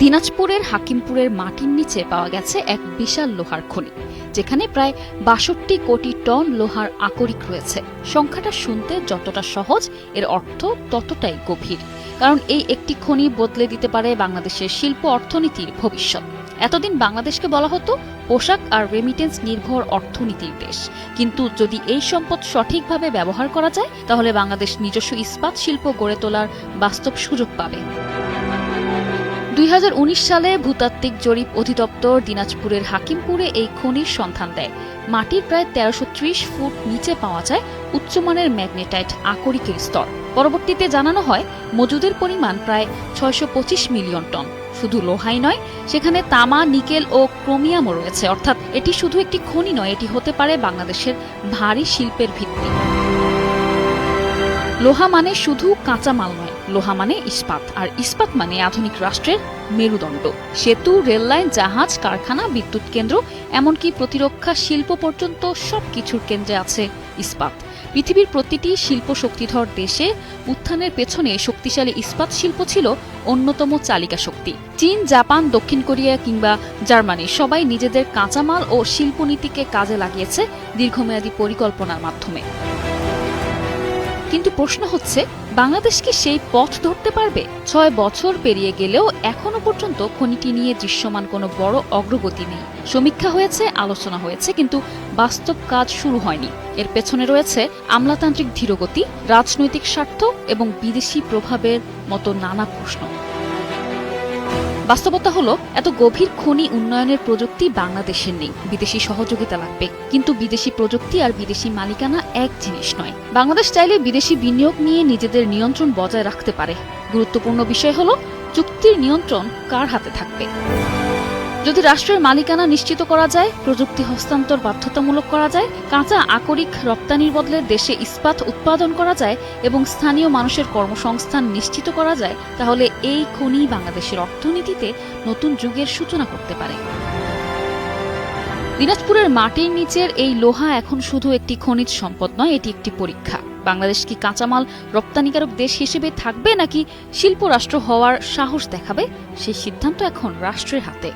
দিনাজপুরের হাকিমপুরের মাটির নিচে পাওয়া গেছে এক বিশাল লোহার খনি, যেখানে প্রায় ৬২ কোটি টন লোহার আকরিক রয়েছে। সংখ্যাটা শুনতে যতটা সহজ, এর অর্থ ততটাই গভীর, কারণ এই একটি খনি বদলে দিতে পারে বাংলাদেশের শিল্প অর্থনীতির ভবিষ্যৎ। এতদিন বাংলাদেশকে বলা হতো পোশাক আর রেমিটেন্স নির্ভর অর্থনীতির দেশ, কিন্তু যদি এই সম্পদ সঠিকভাবে ব্যবহার করা যায়, তাহলে বাংলাদেশ নিজস্ব ইস্পাত শিল্প গড়ে তোলার বাস্তব সুযোগ পাবে। ২০১৯ সালে ভূতাত্ত্বিক জরিপ অধিদপ্তর দিনাজপুরের হাকিমপুরে এই খনির সন্ধান দেয়। মাটির প্রায় ১৩৩০ ফুট নিচে পাওয়া যায় উচ্চমানের ম্যাগনেটাইট আকরিকের স্তর। পরবর্তীতে জানানো হয় মজুদের পরিমাণ প্রায় ৬২৫ মিলিয়ন টন। শুধু লোহাই নয়, সেখানে তামা, নিকেল ও ক্রোমিয়ামও রয়েছে। অর্থাৎ এটি শুধু একটি খনি নয়, এটি হতে পারে বাংলাদেশের ভারী শিল্পের ভিত্তি। লোহা মানে শুধু কাঁচামাল নয়, লোহা মানে ইস্পাত, আর ইস্পাত মানে আধুনিক রাষ্ট্রের মেরুদণ্ড। সেতু, রেললাইন, জাহাজ, কারখানা, বিদ্যুৎ কেন্দ্র, এমনকি প্রতিরক্ষা শিল্প পর্যন্ত সবকিছুর কেন্দ্রে আছে ইস্পাত। পৃথিবীর প্রতিটি শিল্প শক্তিধর দেশে উত্থানের পেছনে শক্তিশালী ইস্পাত শিল্প ছিল অন্যতম চালিকা শক্তি। চীন, জাপান, দক্ষিণ কোরিয়া কিংবা জার্মানি সবাই নিজেদের কাঁচামাল ও শিল্পনীতিকে কাজে লাগিয়েছে দীর্ঘমেয়াদী পরিকল্পনার মাধ্যমে। কিন্তু প্রশ্ন হচ্ছে, বাংলাদেশ কি সেই পথ ধরতে পারবে? ৬ বছর পেরিয়ে গেলেও এখনো পর্যন্ত খনিটি নিয়ে দৃশ্যমান কোনো বড় অগ্রগতি নেই। সমীক্ষা হয়েছে, আলোচনা হয়েছে, কিন্তু বাস্তব কাজ শুরু হয়নি। এর পেছনে রয়েছে আমলাতান্ত্রিক ধীরগতি, রাজনৈতিক স্বার্থ এবং বিদেশি প্রভাবের মতো নানা প্রশ্ন। বাস্তবতা হলো, এত গভীর খনি উন্নয়নের প্রযুক্তি বাংলাদেশের নেই। বিদেশি সহযোগিতা লাগবে, কিন্তু বিদেশি প্রযুক্তি আর বিদেশি মালিকানা এক জিনিস নয়। বাংলাদেশ চাইলে বিদেশি বিনিয়োগ নিয়ে নিজেদের নিয়ন্ত্রণ বজায় রাখতে পারে। গুরুত্বপূর্ণ বিষয় হলো, চুক্তির নিয়ন্ত্রণ কার হাতে থাকবে। যদি রাষ্ট্রের মালিকানা নিশ্চিত করা যায়, প্রযুক্তি হস্তান্তর বাধ্যতামূলক করা যায়, কাঁচা আকরিক রপ্তানির বদলে দেশে ইস্পাত উৎপাদন করা যায় এবং স্থানীয় মানুষের কর্মসংস্থান নিশ্চিত করা যায়, তাহলে এই খনি বাংলাদেশের অর্থনীতিতে নতুন যুগের সূচনা করতে পারে। দিনাজপুরের মাটির নিচের এই লোহা এখন শুধু একটি খনিজ সম্পদ নয়, এটি একটি পরীক্ষা। বাংলাদেশ কি কাঁচামাল রপ্তানিকারক দেশ হিসেবে থাকবে, নাকি শিল্প রাষ্ট্র হওয়ার সাহস দেখাবে? সেই সিদ্ধান্ত এখন রাষ্ট্রের হাতে।